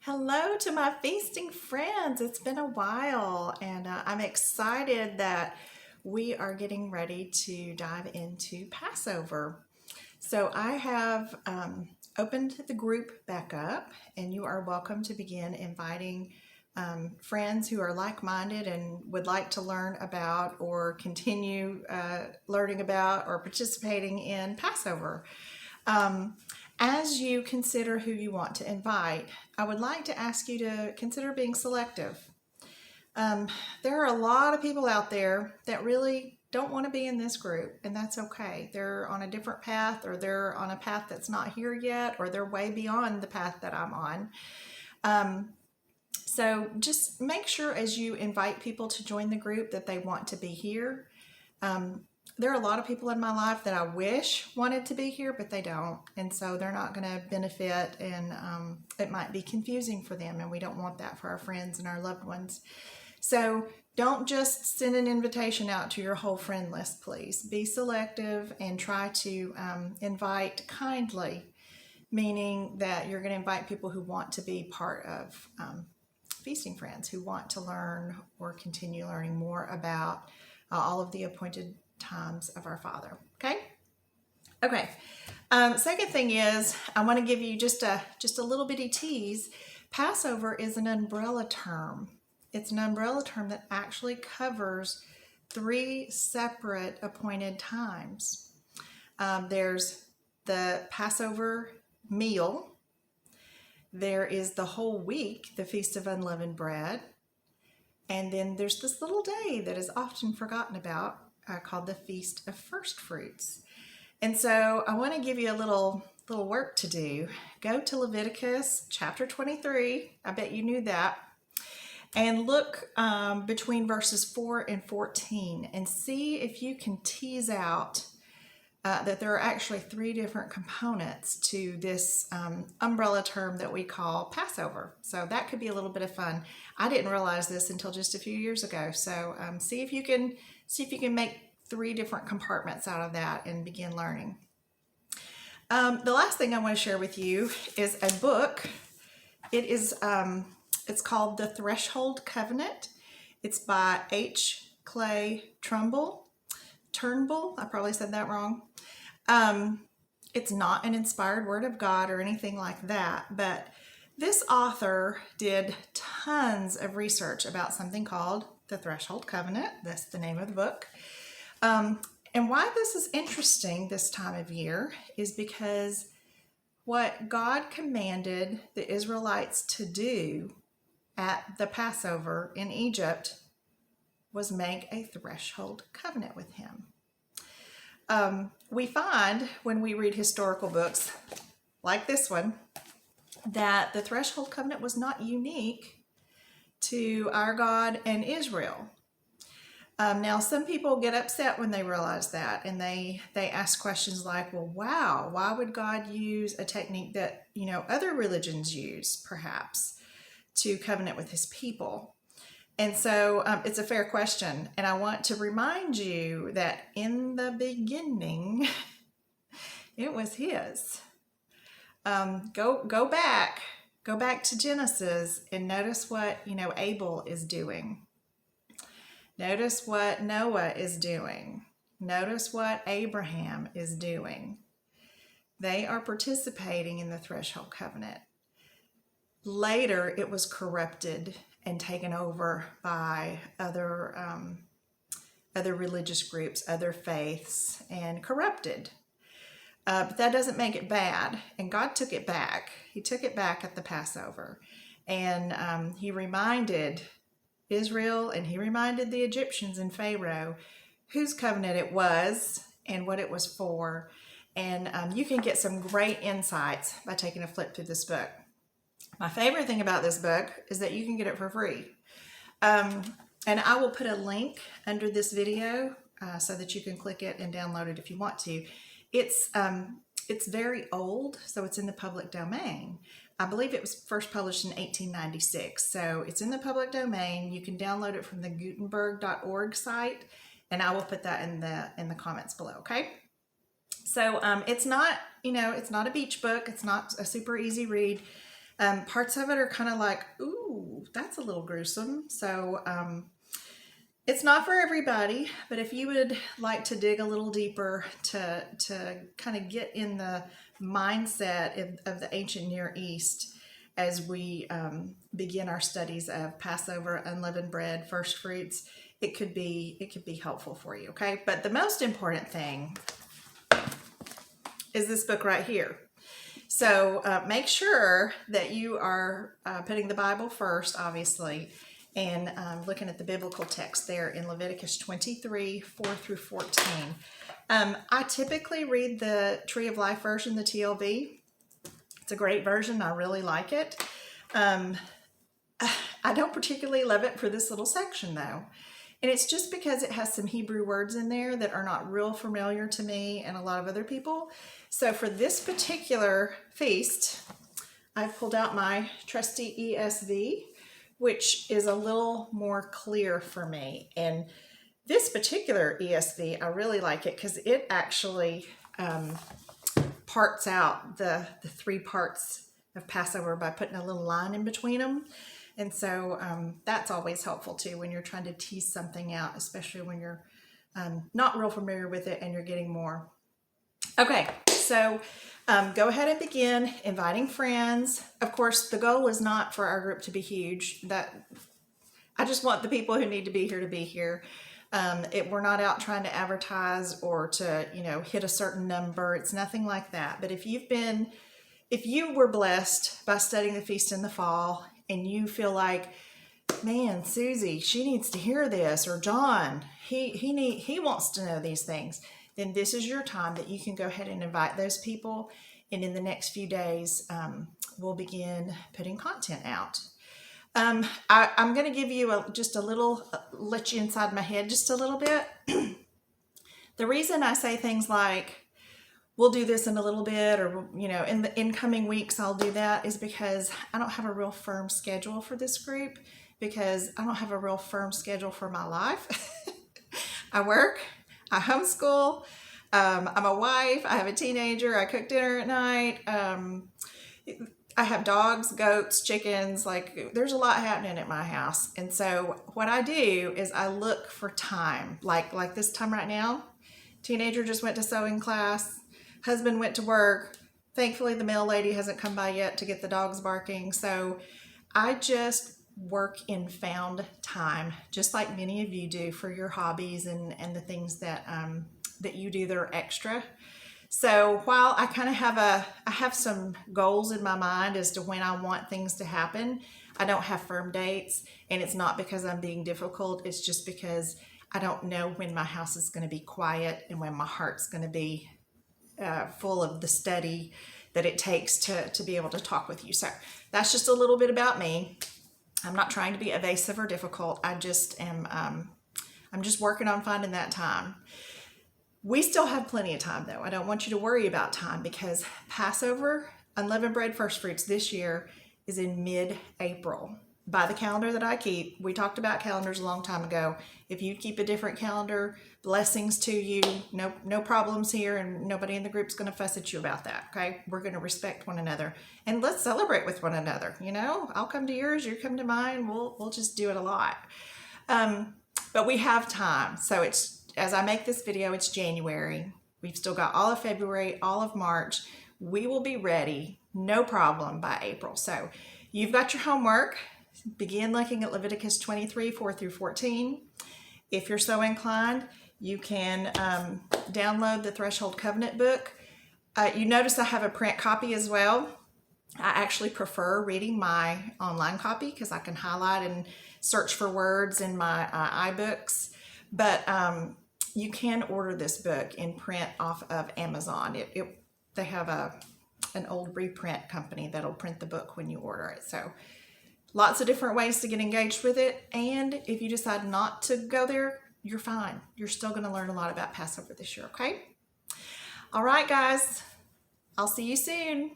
Hello to my feasting friends. It's been a while, and I'm excited that we are getting ready to dive into Passover. So I have opened the group back up, and you are welcome to begin inviting friends who are like-minded and would like to learn about or continue learning about or participating in Passover. As you consider who you want to invite, I would like to ask you to consider being selective. There are a lot of people out there that really don't want to be in this group, and that's okay. They're on a different path, or they're on a path that's not here yet, or they're way beyond the path that I'm on. So just make sure as you invite people to join the group that they want to be here. There are a lot of people in my life that I wish wanted to be here, but they don't. And so they're not going to benefit, and it might be confusing for them, and we don't want that for our friends and our loved ones. So don't just send an invitation out to your whole friend list, please. Be selective and try to invite kindly, meaning that you're going to invite people who want to be part of Feasting Friends, who want to learn or continue learning more about all of the appointed times of our Father. Okay. Second thing is, I want to give you just a little bitty tease. Passover is an umbrella term. It's an umbrella term that actually covers 3 separate appointed times. There's the Passover meal. There is the whole week, the Feast of Unleavened Bread. And then there's this little day that is often forgotten about, called the Feast of First Fruits. And so I want to give you a little work to do. Go to Leviticus chapter 23. I bet you knew that. And look between verses 4 and 14 and see if you can tease out that there are actually 3 different components to this umbrella term that we call Passover. So that could be a little bit of fun. I didn't realize this until just a few years ago. So see if you can make 3 different compartments out of that and begin learning. The last thing I want to share with you is a book. It's called The Threshold Covenant. It's by H. Clay Turnbull. I probably said that wrong. It's not an inspired word of God or anything like that, but this author did tons of research about something called the Threshold Covenant. That's the name of the book. And why this is interesting this time of year is because what God commanded the Israelites to do at the Passover in Egypt was make a threshold covenant with him. We find when we read historical books like this one that the threshold covenant was not unique to our God and Israel. Now, some people get upset when they realize that, and they ask questions like, well, wow, why would God use a technique that, other religions use, perhaps, to covenant with his people? And so it's a fair question, and I want to remind you that in the beginning, it was his. Go back to Genesis and notice what Abel is doing. Notice what Noah is doing. Notice what Abraham is doing. They are participating in the threshold covenant. Later, it was corrupted and taken over by other religious groups, other faiths, and corrupted. But that doesn't make it bad. And God took it back. He took it back at the Passover. And he reminded Israel, and he reminded the Egyptians and Pharaoh whose covenant it was and what it was for. And you can get some great insights by taking a flip through this book. My favorite thing about this book is that you can get it for free. And I will put a link under this video so that you can click it and download it if you want to. It's very old, so it's in the public domain. I believe it was first published in 1896, so it's in the public domain. You can download it from the Gutenberg.org site, and I will put that in the comments below. Okay. So it's not a beach book. It's not a super easy read. Parts of it are kind of like, ooh, that's a little gruesome. So it's not for everybody, but if you would like to dig a little deeper to kind of get in the mindset of the ancient Near East as we begin our studies of Passover, unleavened bread, first fruits, it could be helpful for you, okay? But the most important thing is this book right here. So make sure that you are putting the Bible first, obviously, and looking at the biblical text there in Leviticus 23, 4 through 14. I typically read the Tree of Life version, the TLV. It's a great version. I really like it. I don't particularly love it for this little section, though. And it's just because it has some Hebrew words in there that are not real familiar to me and a lot of other people. So for this particular feast, I've pulled out my trusty ESV, which is a little more clear for me. And this particular ESV, I really like it because it actually parts out the three parts of Passover by putting a little line in between them. And so that's always helpful too when you're trying to tease something out, especially when you're not real familiar with it and you're getting more. Okay, so go ahead and begin inviting friends. Of course, the goal is not for our group to be huge. I just want the people who need to be here to be here. We're not out trying to advertise or to, hit a certain number. It's nothing like that. But if you were blessed by studying the feast in the fall and you feel like, man, Susie, she needs to hear this, or John, he wants to know these things, then this is your time that you can go ahead and invite those people. And in the next few days, we'll begin putting content out. I'm going to give you just a little, let you inside my head just a little bit. The reason I say things like, we'll do this in a little bit, or, in the incoming weeks, I'll do that, is because I don't have a real firm schedule for this group, because I don't have a real firm schedule for my life. I work, I homeschool, I'm a wife, I have a teenager, I cook dinner at night, I have dogs, goats, chickens, like there's a lot happening at my house. And so what I do is I look for time, like this time right now. Teenager just went to sewing class, husband went to work. Thankfully, the mail lady hasn't come by yet to get the dogs barking. So I just work in found time, just like many of you do for your hobbies and the things that you do that are extra. So while I kind of have some goals in my mind as to when I want things to happen, I don't have firm dates, and it's not because I'm being difficult. It's just because I don't know when my house is going to be quiet and when my heart's going to be full of the study that it takes to be able to talk with you. So that's just a little bit about me. I'm not trying to be evasive or difficult. I just am, I'm just working on finding that time. We still have plenty of time, though. I don't want you to worry about time, because Passover, unleavened bread, first fruits this year is in mid-April. By the calendar that I keep, we talked about calendars a long time ago. If you keep a different calendar, blessings to you. No problems here, and nobody in the group's going to fuss at you about that, okay? We're going to respect one another, and let's celebrate with one another. I'll come to yours, you come to mine. We'll just do it a lot. But we have time. So as I make this video, it's January. We've still got all of February, all of March. We will be ready, no problem, by April. So you've got your homework. Begin looking at Leviticus 23, 4 through 14. If you're so inclined, you can download the Threshold Covenant book. You notice I have a print copy as well. I actually prefer reading my online copy because I can highlight and search for words in my iBooks. But you can order this book in print off of Amazon. They have an old reprint company that'll print the book when you order it. So lots of different ways to get engaged with it. And if you decide not to go there, you're fine. You're still going to learn a lot about Passover this year, okay? All right, guys. I'll see you soon.